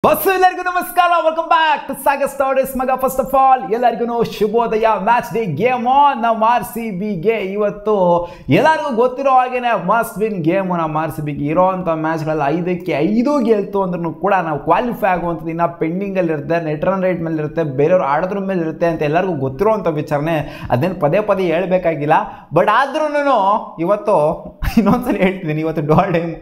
Bus ಎಲ್ಲರಿಗೂ ನಮಸ್ಕಾರ, welcome back to Sagar stories ಮಗ. ಫಸ್ಟ್ ಆಫ್ ಆಲ್ ಎಲ್ಲರಿಗೂ ಶುಭೋದಯ. ಮ್ಯಾಚ್ ಡೇ ಗೇಮ್ ಆನ್ ನಮ್ಮ RCBಗೆ. ಇವತ್ತು ಎಲ್ಲರಿಗೂ ಗೊತ್ತಿರೋ ಹಾಗೇನೆ ಮಸ್ಟ್ ವಿನ್ ಗೇಮು ನಮ್ಮ RCBಗೆ. ಇರೋವಂಥ ಮ್ಯಾಚ್ಗಳಲ್ಲಿ 5ಕ್ಕೆ 5 ಗೆಲ್ತು ಅಂದ್ರೂ ಕೂಡ ನಾವು ಕ್ವಾಲಿಫೈ ಆಗುವಂಥದ್ದು ಇನ್ನು ಪೆಂಡಿಂಗಲ್ಲಿ ಇರುತ್ತೆ, ನೆಟ್ ರನ್ ರೇಟ್ ಮೇಲೆ ಇರುತ್ತೆ, ಬೇರೆಯವ್ರು ಆಡೋದ್ರ ಮೇಲೆ ಇರುತ್ತೆ ಅಂತ ಎಲ್ಲರಿಗೂ ಗೊತ್ತಿರೋವಂಥ ವಿಚಾರಣೆ. ಅದೇನು ಪದೇ ಪದೇ ಹೇಳಬೇಕಾಗಿಲ್ಲ. ಬಟ್ ಆದ್ರೂ ಇವತ್ತು ಇನ್ನೊಂದ್ಸಲ ಹೇಳ್ತಿದ್ದೀನಿ, ಇವತ್ತು ಡೋಲ್ ಟೈಮ್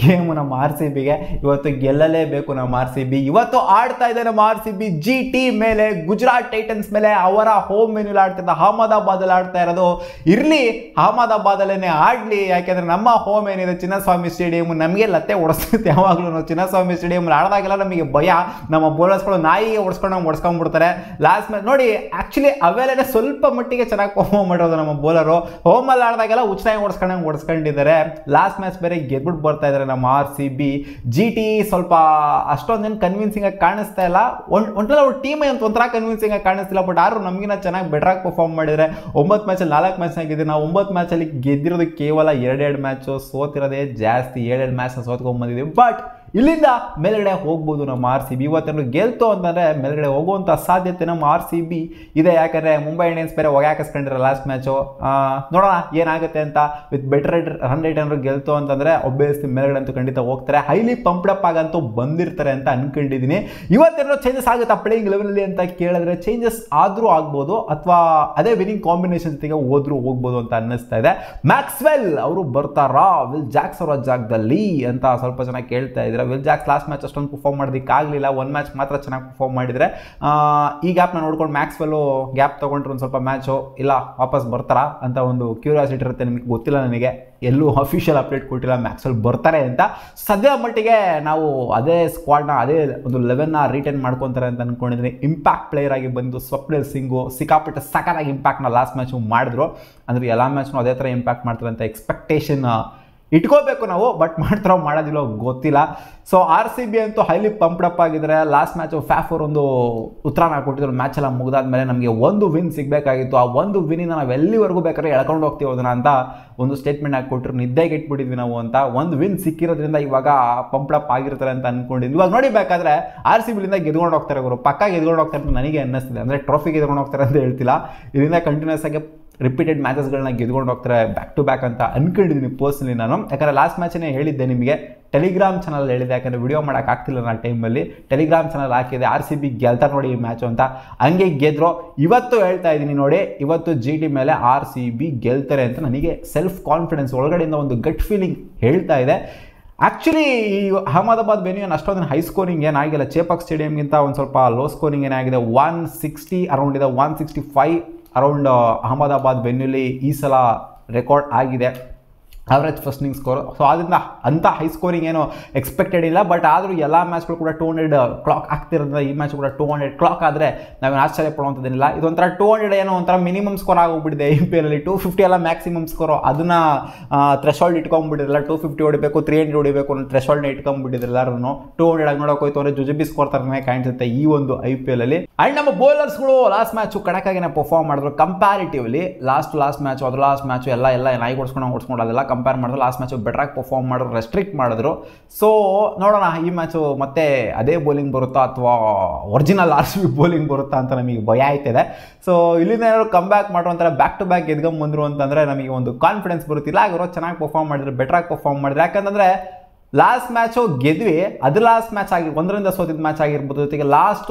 ಗೇಮು ನಮ್ಮ RCBಗೆ. ಇವತ್ತು ಗೆಲ್ಲಲೇಬೇಕು ನಮ್ಮ RCB. ಇವತ್ತು ಆಡ್ತಾ ಇದೆ ನಮ್ಮ RCB GT ಮೇಲೆ, ಗುಜರಾತ್ ಟೈಟನ್ಸ್ ಮೇಲೆ. ಅವರ ಹೋಮ್ ವೆನ್ಯೂಲ್ ಆಡ್ತಿದ್ದ ಅಹಮದಾಬಾದ್ ಅಲ್ಲಿ ಆಡ್ತಾ ಇರೋದು. ಇರ್ಲಿ, ಅಹಮದಾಬಾದ್ ಅಲ್ಲೇನೆ ಆಡ್ಲಿ, ಯಾಕೆಂದ್ರೆ ನಮ್ಮ ಹೋಮ್ ಏನಿದೆ ಚಿನ್ನಸ್ವಾಮಿ ಸ್ಟೇಡಿಯಂ, ನಮಗೆ ಲತ್ತೆ ಓಡಿಸುತ್ತೆ ಯಾವಾಗ್ಲೂ. ಚಿನ್ನಸ್ವಾಮಿ ಸ್ಟೇಡಿಯಂ ಆಡಿದಾಗೆಲ್ಲ ನಮಗೆ ಭಯ. ನಮ್ಮ ಬೌಲರ್ಸ್ಗಳು ನಾಯಿಗೆ ಓಡಿಸ್ಕೊಂಡ್ಬಿಡ್ತಾರೆ. ಲಾಸ್ಟ್ ಮ್ಯಾಚ್ ನೋಡಿ, ಆಕ್ಚುಲಿ ಅವೆಲ್ಲೇ ಸ್ವಲ್ಪ ಮಟ್ಟಿಗೆ ಚೆನ್ನಾಗಿ ಪರ್ಫಾರ್ಮ್ ಮಾಡಿರೋದು ನಮ್ಮ ಬೌಲರು. ಹೋಮಲ್ಲಿ ಆಡಿದಾಗೆಲ್ಲ ಉಚ್ಚಾಗಿ ಓಡಿಸ್ಕೊಂಡಿದ್ದಾರೆ. ಲಾಸ್ಟ್ ಮ್ಯಾಚ್ ಬೇರೆ ಗೆದ್ಬಿಟ್ಟು ಬರ್ತಾ ಇದ್ದಾರೆ ನಮ್ಮ RCB. GT ಸ್ವಲ್ಪ ಅಷ್ಟೊಂದೇನು ಕನ್ವಿನ್ಸಿಂಗ್ ಆಗಿ ಕಾಣಿಸ್ತಾ ಇಲ್ಲ. ಒಂಟಲ್ಲ ಅವ್ರ ಟೀಮ್ ಅಂತ ಒಂಥರ ಕನ್ವಿನ್ಸಿಂಗ್ ಆಗಿ ಕಾಣಿಸ್ತಿಲ್ಲ. ಬಟ್ ಆದ್ರೂ ನಮಗಿನ ಚೆನ್ನಾಗಿ ಬೆಟರ್ ಆಗಿ ಪರ್ಫಾರ್ಮ್ ಮಾಡಿದ್ರೆ. 9 ಮ್ಯಾಚಲ್ಲಿ 4 ಮ್ಯಾಚ್ ಆಗಿದ್ದೀವಿ ನಾವು. 9 ಮ್ಯಾಚಲ್ಲಿ ಗೆದ್ದಿರೋದು ಕೇವಲ 2 ಮ್ಯಾಚು, ಸೋತಿರೋದೇ ಜಾಸ್ತಿ. 7 ಮ್ಯಾಚ್ನ ಸೋತ್ಕೊಂಡ್ಬಂದಿದ್ದೀವಿ. ಬಟ್ ಇಲ್ಲಿಂದ ಮೇಲ್ಗಡೆ ಹೋಗ್ಬೋದು ನಮ್ಮ RCB. ಇವತ್ತೇನು ಗೆಲ್ತು ಅಂತಂದರೆ ಮೇಲ್ಗಡೆ ಹೋಗುವಂಥ ಸಾಧ್ಯತೆ ನಮ್ಮ RCB ಇದೆ. ಯಾಕಂದರೆ ಮುಂಬೈ ಇಂಡಿಯನ್ಸ್ ಬೇರೆ ಹೊಗೆ ಹಾಕಿಸ್ಕೊಂಡಿರೋ ಲಾಸ್ಟ್ ಮ್ಯಾಚು. ನೋಡೋಣ ಏನಾಗುತ್ತೆ ಅಂತ. ವಿತ್ ಬೆಟರ್ ರನ್ ರೇಟ್ ಏನಾದ್ರು ಗೆಲ್ತು ಅಂತಂದರೆ ಒಬ್ಬಿಯಸ್ಲಿ ಮೇಲ್ಗಡೆ ಅಂತೂ ಖಂಡಿತ ಹೋಗ್ತಾರೆ. ಹೈಲಿ ಪಂಪ್ಡಪ್ ಆಗಂತೂ ಬಂದಿರ್ತಾರೆ ಅಂತ ಅನ್ಕೊಂಡಿದ್ದೀನಿ. ಇವತ್ತೇನೋ ಚೇಂಜಸ್ ಆಗುತ್ತಾ ಪ್ಲೇಯಿಂಗ್ ಲೆವೆಲಲ್ಲಿ ಅಂತ ಕೇಳಿದ್ರೆ ಚೇಂಜಸ್ ಆದರೂ ಆಗ್ಬೋದು, ಅಥವಾ ಅದೇ ವಿನಿಂಗ್ ಕಾಂಬಿನೇಷನ್ ಜೊತೆಗೆ ಹೋಗ್ಬೋದು ಅಂತ ಅನ್ನಿಸ್ತಾ ಇದೆ. ಮ್ಯಾಕ್ಸ್ವೆಲ್ ಅವರು ಬರ್ತಾರಾ ವಿಲ್ ಜಾಕ್ಸ್ ಅವರ ಜಾಗದಲ್ಲಿ ಅಂತ ಸ್ವಲ್ಪ ಜನ ಕೇಳ್ತಾ ಇದ್ದಾರೆ. ವಿಲ್ ಜಾಕ್ಸ್ ಲಾಸ್ಟ್ ಮ್ಯಾಚ್ ಅಷ್ಟೊಂದು ಪರ್ಫಾರ್ಮ್ ಮಾಡೋದಕ್ಕಾಗಲಿಲ್ಲ. 1 ಮ್ಯಾಚ್ ಮಾತ್ರ ಚೆನ್ನಾಗಿ ಪರ್ಫಾರ್ಮ್ ಮಾಡಿದರೆ. ಈ ಗ್ಯಾಪ್ನ ನೋಡ್ಕೊಂಡು ಮ್ಯಾಕ್ಸ್ವೆಲ್ಲು ಗ್ಯಾಪ್ ತೊಗೊಂಡ್ರೆ ಒಂದು ಸ್ವಲ್ಪ ಮ್ಯಾಚು ಇಲ್ಲ ವಾಪಸ್ ಬರ್ತಾರಾ ಅಂತ ಒಂದು ಕ್ಯೂರಿಯಾಸಿಟಿ ಇರುತ್ತೆ. ನಿಮಗೆ ಗೊತ್ತಿಲ್ಲ, ನನಗೆ ಎಲ್ಲೂ ಅಫಿಷಿಯಲ್ ಅಪ್ಡೇಟ್ ಕೊಟ್ಟಿಲ್ಲ ಮ್ಯಾಕ್ಸ್ವೆಲ್ ಬರ್ತಾರೆ ಅಂತ. ಸದ್ಯ ಮಟ್ಟಿಗೆ ನಾವು ಅದೇ ಸ್ಕ್ವಾಡ್ನ, ಅದೇ ಒಂದು 11ನ ರಿಟೈನ್ ಮಾಡ್ಕೊತಾರೆ ಅಂತ ಅಂದ್ಕೊಂಡಿದ್ದೀನಿ. ಇಂಪ್ಯಾಕ್ಟ್ ಪ್ಲೇಯರ್ ಆಗಿ ಬಂದು ಸ್ವಪ್ನಿಲ್ ಸಿಂಗು ಸಿಕ್ಕಾಪಟ್ಟೆ ಸಖತ್ತಾಗಿ ಇಂಪ್ಯಾಕ್ಟ್ನ ಲಾಸ್ಟ್ ಮ್ಯಾಚು ಮಾಡಿದ್ರು. ಅಂದರೆ ಎಲ್ಲ ಮ್ಯಾಚ್ನೂ ಅದೇ ಥರ ಇಂಪ್ಯಾಕ್ಟ್ ಮಾಡ್ತಾರೆ ಅಂತ ಎಕ್ಸ್ಪೆಕ್ಟೇಷನ್ ಇಟ್ಕೋಬೇಕು ನಾವು. ಬಟ್ ಮಾಡ್ತಾರೋ ಮಾಡೋದಿಲ್ಲೋ ಗೊತ್ತಿಲ್ಲ. ಸೊ RCB ಅಂತೂ ಹೈಲಿ ಪಂಪ್ಡಪ್ ಆಗಿದ್ದಾರೆ. ಲಾಸ್ಟ್ ಮ್ಯಾಚು ಫ್ಯಾಫೋರ್ ಒಂದು ಉತ್ತರನ ಕೊಟ್ಟಿದ್ರು. ಮ್ಯಾಚ್ ಎಲ್ಲ ಮುಗಿದಾದ್ಮೇಲೆ ನಮಗೆ ಒಂದು ವಿನ್ ಸಿಗಬೇಕಾಗಿತ್ತು. ಆ ಒಂದು ವಿನಿಂದ ನಾವು ಎಲ್ಲಿವರೆಗೂ ಬೇಕಾದ್ರೆ ಎಳ್ಕೊಂಡು ಹೋಗ್ತೀವಿ ಅದನ್ನ ಅಂತ ಒಂದು ಸ್ಟೇಟ್ಮೆಂಟ್ ಆಗಿ ಕೊಟ್ಟರು. ನಿದ್ದೆಗೆ ಇಟ್ಬಿಟ್ಟಿದ್ವಿ ನಾವು ಅಂತ. ಒಂದು ವಿನ್ ಸಿಕ್ಕಿರೋದ್ರಿಂದ ಇವಾಗ ಪಂಪ್ಡಪ್ ಆಗಿರ್ತಾರೆ ಅಂತ ಅಂದ್ಕೊಂಡಿದ್ವಿ. ಇವಾಗ ನೋಡಿ, ಬೇಕಾದ್ರೆ RCBಲಿಂದ ಗೆದ್ಕೊಂಡು ಹೋಗ್ತಾರೆ ಅವರು. ಪಕ್ಕ ಗೆದ್ಕೊಂಡು ಹೋಗ್ತಾರೆ ಅಂತ ನನಗೆ ಅನ್ನಿಸ್ತಿದೆ. ಅಂದರೆ ಟ್ರೋಫಿ ಗೆದ್ಕೊಂಡು ಹೋಗ್ತಾರೆ ಅಂತ ಹೇಳ್ತಿಲ್ಲ, ಇದರಿಂದ ಕಂಟಿನ್ಯೂಸ್ ಆಗಿ ರಿಪೀಟೆಡ್ ಮ್ಯಾಚಸ್ಗಳನ್ನ ಗೆದ್ಕೊಂಡು ಹೋಗ್ತಾರೆ ಬ್ಯಾಕ್ ಟು ಬ್ಯಾಕ್ ಅಂತ ಅಂದ್ಕೊಂಡಿದ್ದೀನಿ ಪರ್ಸ್ನಲಿ ನಾನು. ಯಾಕಂದರೆ ಲಾಸ್ಟ್ ಮ್ಯಾಚನ್ನೇ ಹೇಳಿದ್ದೆ ನಿಮಗೆ, ಟೆಲಿಗ್ರಾಮ್ ಚಾನಲ್ ಹೇಳಿದೆ. ಯಾಕಂದರೆ ವಿಡಿಯೋ ಮಾಡೋಕ್ಕಾಗ್ತಿಲ್ಲ ನಾನು ಟೈಮಲ್ಲಿ. ಟೆಲಿಗ್ರಾಮ್ ಚಾನಲ್ ಹಾಕಿದೆ RCB ಗೆಲ್ತಾರೆ ನೋಡಿ ಈ ಮ್ಯಾಚು ಅಂತ. ಹಂಗೆ ಗೆದ್ರು. ಇವತ್ತು ಹೇಳ್ತಾ ಇದ್ದೀನಿ ನೋಡಿ, ಇವತ್ತು GT ಮೇಲೆ RCB ಗೆಲ್ತಾರೆ ಅಂತ ನನಗೆ ಸೆಲ್ಫ್ ಕಾನ್ಫಿಡೆನ್ಸ್ ಒಳಗಡೆಯಿಂದ ಒಂದು ಗಟ್ ಫೀಲಿಂಗ್ ಹೇಳ್ತಾ ಇದೆ. ಆ್ಯಕ್ಚುಲಿ ಈ ಅಹಮದಾಬಾದ್ ವೆನ್ಯೂ ಏನು ಅಷ್ಟೊಂದು ಹೈ ಸ್ಕೋರಿಂಗ್ ಏನಾಗಿಲ್ಲ. ಚೇಪಾಕ್ ಸ್ಟೇಡಿಯಂಗಿಂತ ಒಂದು ಸ್ವಲ್ಪ ಲೋ ಸ್ಕೋರಿಂಗ್ ಏನಾಗಿದೆ. 160 ಅರೌಂಡ್ ಇದೆ, 165 ಅರೌಂಡ್ ಅಹಮದಾಬಾದ್ ವೆನ್ಯೂಲಿ ಈ ಸಲ ರೆಕಾರ್ಡ್ ಆಗಿದೆ average first inning score. So ಅದರಿಂದ ಅಂಥ ಹೈ ಸ್ಕೋರಿಂಗ್ ಏನು ಎಕ್ಸ್ಪೆಕ್ಟೆಡ್ ಇಲ್ಲ. ಬಟ್ ಆದರೂ ಎಲ್ಲ ಮ್ಯಾಚ್ಗಳು ಕೂಡ 200 ಕ್ಲಾಕ್ ಆಗ್ತಿರೋದ್ರಿಂದ ಈ ಮ್ಯಾಚ್ ಕೂಡ 200 ಕ್ಲಾಕ್ ಆದರೆ ನಾವೇನು ಆಶ್ಚರ್ಯ ಪಡುವಂಥದ್ದೇನಿಲ್ಲ. ಇದೊಂಥರ 200 ಏನೋ ಒಂಥರ ಮಿನಿಮಮ್ ಸ್ಕೋರ್ ಆಗೋಗ್ಬಿಟ್ಟಿದೆ. IPL ಅಲ್ಲಿ 250 ಎಲ್ಲ ಮ್ಯಾಕ್ಸಿಮಮ್ ಸ್ಕೋರು. ಅದನ್ನು ಥ್ರೆಶೋಲ್ಡ್ ಇಟ್ಕೊಂಡ್ಬಿಟ್ಟಿರಲ್ಲ. 250 ಹೊಡಿಬೇಕು, 300 ಹೊಡಿಬೇಕು ಅನ್ನೋ ಥ್ರೆಶೋಲ್ಡ್ನ ಇಟ್ಕೊಂಡ್ಬಿಟ್ಟಿದ್ರು ಎಲ್ಲರೂ. 200 ಆಗಿ ನೋಡೋಕೆ ಹೋಯ್ತು ಅಂದರೆ ಜುಜುಬಿ ಸ್ಕೋರ್ ಥರನೇ ಕಾಣಿಸುತ್ತೆ ಈ ಒಂದು IPL ಅಲ್ಲಿ. ಆ್ಯಂಡ್ ನಮ್ಮ ಬೌಲರ್ಸ್ಗಳು ಲಾಸ್ಟ್ ಮ್ಯಾಚು ಕಡಕಾಗಿನೇ ಪರ್ಫಾರ್ಮ್ ಮಾಡಿದ್ರು ಕಂಪ್ಯಾರಿಟಿವ್ಲಿ. ಲಾಸ್ಟ್ ಮ್ಯಾಚು ಅದ್ರ ಲಾಸ್ಟ್ ಮ್ಯಾಚು ಎಲ್ಲ ನಾಯಿ ಓಡಿಸ್ಕೊಂಡು ಅದೆಲ್ಲ ಕಂಪೇರ್ ಮಾಡಿದ್ರು. ಲಾಸ್ಟ್ ಮ್ಯಾಚು ಬೆಟ್ರಾಗಿ ಪರ್ಫಾರ್ಮ್ ಮಾಡಿದ್ರು, ರೆಸ್ಟ್ರಿಕ್ಟ್ ಮಾಡಿದ್ರು. ಸೊ ನೋಡೋಣ ಈ ಮ್ಯಾಚು ಮತ್ತೆ ಅದೇ ಬೌಲಿಂಗ್ ಬರುತ್ತಾ ಅಥವಾ ಒರಿಜಿನಲ್ RCB ಬೌಲಿಂಗ್ ಬರುತ್ತಾ ಅಂತ ನಮಗೆ ಭಯ ಆಯ್ತಿದೆ. ಸೊ ಇಲ್ಲಿಂದ ಏನಾದ್ರು ಕಮ್ ಬ್ಯಾಕ್ ಮಾಡೋ ಅಂತಾರೆ, ಬ್ಯಾಕ್ ಟು ಬ್ಯಾಕ್ ಎದ್ಕೊಂಬಂದ್ರು ಅಂತಂದರೆ ನಮಗೆ ಒಂದು ಕಾನ್ಫಿಡೆನ್ಸ್ ಬರುತ್ತಿಲ್ಲ. ಆಗಿರೋ ಚೆನ್ನಾಗಿ ಪರ್ಫಾರ್ಮ್ ಮಾಡಿದ್ರು, ಬೆಟ್ರಾಗಿ ಪರ್ಫಾರ್ಮ್ ಮಾಡಿದ್ರು. ಯಾಕಂತಂದರೆ ಲಾಸ್ಟ್ ಮ್ಯಾಚು ಗೆದ್ವಿ, ಅದು ಲಾಸ್ಟ್ ಮ್ಯಾಚ್ ಆಗಿರ್ಬೋದು, 1ರಿಂದ ಸೋತಿದ್ದ ಮ್ಯಾಚ್ ಆಗಿರ್ಬೋದು, ಜೊತೆಗೆ ಲಾಸ್ಟ್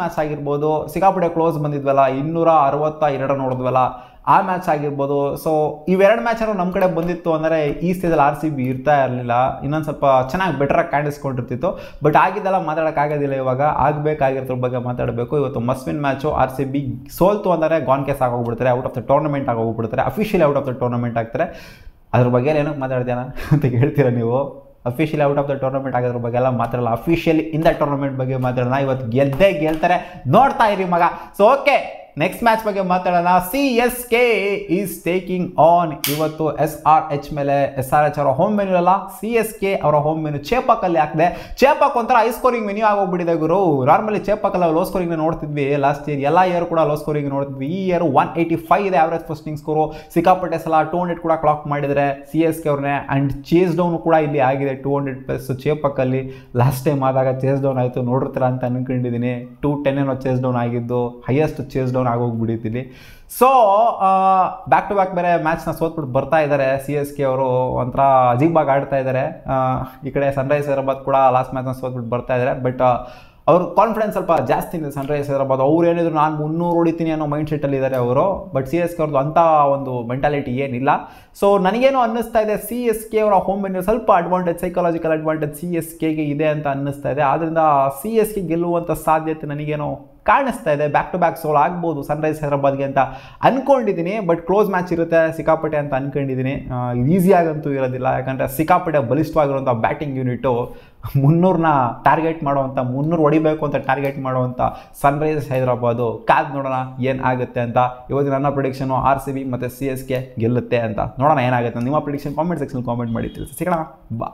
ಮ್ಯಾಚ್ ಆಗಿರ್ಬೋದು, ಸಿಕ್ಕಾಪಟ್ಟೆ ಕ್ಲೋಸ್ ಬಂದಿದ್ವಲ್ಲ, 262 ನೋಡಿದ್ವಲ್ಲ ಆ ಮ್ಯಾಚ್ ಆಗಿರ್ಬೋದು. ಸೊ ಇವೆರಡು ಮ್ಯಾಚನ್ನು ನಮ್ಮ ಕಡೆ ಬಂದಿತ್ತು ಅಂದರೆ ಈ ಸ್ಟೇಜಲ್ಲಿ RCB ಇರ್ತಾ ಇರಲಿಲ್ಲ. ಇನ್ನೊಂದು ಸ್ವಲ್ಪ ಚೆನ್ನಾಗಿ ಬೆಟರಾಗಿ ಕಾಣಿಸ್ಕೊಂಡಿರ್ತಿತ್ತು. ಬಟ್ ಆಗಿದ್ದೆಲ್ಲ ಮಾತಾಡೋಕ್ಕಾಗೋದಿಲ್ಲ. ಇವಾಗ ಆಗಬೇಕಾಗಿರೋದ್ರ ಬಗ್ಗೆ ಮಾತಾಡಬೇಕು. ಇವತ್ತು ಮಸ್ವಿನ್ ಮ್ಯಾಚು. RCB ಸೋಲ್ತು ಅಂದರೆ ಗಾನ್ ಕೇಸ್ ಆಗೋಗ್ಬಿಡ್ತಾರೆ, ಔಟ್ ಆಫ್ ದ ಟೂರ್ನಮೆಂಟ್ ಆಗೋಗ್ಬಿಡ್ತಾರೆ, officially out of the tournament ಆಗ್ತಾರೆ. ಅದ್ರ ಬಗ್ಗೆ ಏನಕ್ಕೆ ಮಾತಾಡ್ತೀನ ಅಂತ ಹೇಳ್ತೀರಾ ನೀವು. Officially out of the tournament ಆಗೋದ್ರ ಬಗ್ಗೆ ಎಲ್ಲ ಮಾತಾಡಲ್ಲ, ಅಫಿಷಿಯಲಿ ಇನ್ ದ ಟೂರ್ನಮೆಂಟ್ ಬಗ್ಗೆ ಮಾತಾಡೋಣ. ಇವತ್ತು ಗೆಲ್ತಾರೆ, ನೋಡ್ತಾ ಇರಿ ಮಗ. ಸೊ ಓಕೆ, ನೆಕ್ಸ್ಟ್ ಮ್ಯಾಚ್ ಬಗ್ಗೆ ಮಾತಾಡೋಣ. CSK ಈಸ್ ಟೇಕಿಂಗ್ ಆನ್ ಇವತ್ತು SRH ಮೇಲೆ. SRH ಅವರ ಹೋಮ್ ಮೆನ್ಯೂ ಅಲ್ಲ, CSK ಅವರ ಹೋಮ್ ಮೆನ್ಯೂ ಚೇಪಾಕಲ್ಲಿ ಹಾಕಿದೆ. ಚೇಪಾಕ್ ಒಂಥರ ಹೈ ಸ್ಕೋರಿಂಗ್ ಮೆನ್ಯೂ ಆಗೋಗ್ಬಿಟ್ಟಿದೆ ಗುರು. ನಾರ್ಮಲಿ ಚೇಪಾಕಲ್ಲ ಲೋ ಸ್ಕೋರಿಂಗ್ ನೋಡ್ತಿದ್ವಿ ಲಾಸ್ಟ್ ಇಯರ್, ಎಲ್ಲ ಇಯರ್ ಕೂಡ ಲೋ ಸ್ಕೋರಿಂಗ್ ನೋಡ್ತಿದ್ವಿ. ಈ ಇಯರ್ 185 ಇದೆ ಆವರೇಜ್ ಫಸ್ಟಿಂಗ್ ಸ್ಕೋರು. ಸಿಕ್ಕಾಪಟ್ಟೆ ಸಲ 200 ಕೂಡ ಕ್ಲಾಕ್ ಮಾಡಿದರೆ CSK ಅವ್ರನ್ನೇ. ಆ್ಯಂಡ್ ಚೇಸ್ ಡೌನ್ ಕೂಡ ಇಲ್ಲಿ ಆಗಿದೆ 200+ ಚೇಪಾಕಲ್ಲಿ. ಲಾಸ್ಟ್ ಟೈಮ್ ಆದಾಗ ಚೇಸ್ ಡೌನ್ ಆಯಿತು, ನೋಡಿರ್ತೀರ ಅಂತ ಅನ್ಕೊಂಡಿದ್ದೀನಿ. 210 ಏನೋ ಚೇಸ್ ಡೌನ್ ಆಗಿದ್ದು, ಹೈಯೆಸ್ಟ್ ಚೇಸ್ ಡೌನ್ ಆಗೋಗ್ಬಿಟ್ಟಿದ್ದೀನಿ. ಸೊ ಬ್ಯಾಕ್ ಟು ಬ್ಯಾಕ್ ಬೇರೆ ಮ್ಯಾಚ್ನ ಸೋತ್ಬಿಟ್ಟು ಬರ್ತಾ ಇದ್ದಾರೆ CSK ಅವರು. ಒಂಥರ ಅಜೀಬಾಗಿ ಆಡ್ತಾ ಇದ್ದಾರೆ. ಈ ಕಡೆ ಸನ್ರೈಸ್ ಹೈದರಾಬಾದ್ ಕೂಡ ಲಾಸ್ಟ್ ಮ್ಯಾಚ್ನ ಸೋತ್ಬಿಟ್ಟು ಬರ್ತಾ ಇದ್ದಾರೆ. ಬಟ್ ಅವ್ರ ಕಾನ್ಫಿಡೆನ್ಸ್ ಸ್ವಲ್ಪ ಜಾಸ್ತಿ ಇದೆ ಸನ್ರೈಸ್ ಹೈದರಾಬಾದ್. ಅವ್ರು ಏನಿದ್ರು ನಾನು 300 ಹೊಡಿತೀನಿ ಅನ್ನೋ ಮೈಂಡ್ ಸೆಟ್ಟಲ್ಲಿ ಇದ್ದಾರೆ ಅವರು. ಬಟ್ CSK ಅವ್ರದ್ದು ಅಂಥ ಒಂದು ಮೆಂಟಾಲಿಟಿ ಏನಿಲ್ಲ. ಸೊ ನನಗೇನು ಅನ್ನಿಸ್ತಾ ಇದೆ, CSK ಅವರ ಹೋಮ್ ಮೆನ್ಯೂ ಸ್ವಲ್ಪ ಅಡ್ವಾಂಟೇಜ್, ಸೈಕಾಲಜಿಕಲ್ ಅಡ್ವಾಂಟೇಜ್ CSKಗೆ ಇದೆ ಅಂತ ಅನ್ನಿಸ್ತಾ ಇದೆ. ಆದ್ದರಿಂದ CSK ಗೆಲ್ಲುವಂಥ ಸಾಧ್ಯತೆ ನನಗೇನೋ ಕಾಣಿಸ್ತಾ ಇದೆ. ಬ್ಯಾಕ್ ಟು ಬ್ಯಾಕ್ ಸೋಲ್ ಆಗ್ಬೋದು ಸನ್ರೈಸ್ ಹೈದರಾಬಾದ್ಗೆ ಅಂತ ಅಂದ್ಕೊಂಡಿದ್ದೀನಿ. ಬಟ್ ಕ್ಲೋಸ್ ಮ್ಯಾಚ್ ಇರುತ್ತೆ ಸಿಕ್ಕಾಪಟ್ಟೆ ಅಂತ ಅಂದ್ಕೊಂಡಿದ್ದೀನಿ. ಈಸಿಯಾಗಂತೂ ಇರೋದಿಲ್ಲ, ಯಾಕಂದರೆ ಸಿಕ್ಕಾಪಟ್ಟೆ ಬಲಿಷ್ಠವಾಗಿರುವಂಥ ಬ್ಯಾಟಿಂಗ್ ಯೂನಿಟು. 300ನ ಟಾರ್ಗೆಟ್ ಮಾಡುವಂಥ, 300 ಹೊಡಿಬೇಕು ಅಂತ ಟಾರ್ಗೆಟ್ ಮಾಡುವಂಥ ಸನ್ರೈಸ್ ಹೈದರಾಬಾದು. ಕಾದ್ ನೋಡೋಣ ಏನು ಆಗುತ್ತೆ ಅಂತ. ಇವತ್ತು ನನ್ನ ಪ್ರಿಡಿಕ್ಷನು RCB ಮತ್ತು CSK ಗೆಲ್ಲುತ್ತೆ ಅಂತ. ನೋಡೋಣ ಏನಾಗುತ್ತೆ. ನಿಮ್ಮ ಪ್ರಿಡಿಕ್ಷನ್ ಕಾಮೆಂಟ್ ಸೆಕ್ಷನ್ ಕಾಮೆಂಟ್ ಮಾಡಿ ತಿಳಿಸಿ. ಸಿಗೋಣ, ಬಾ.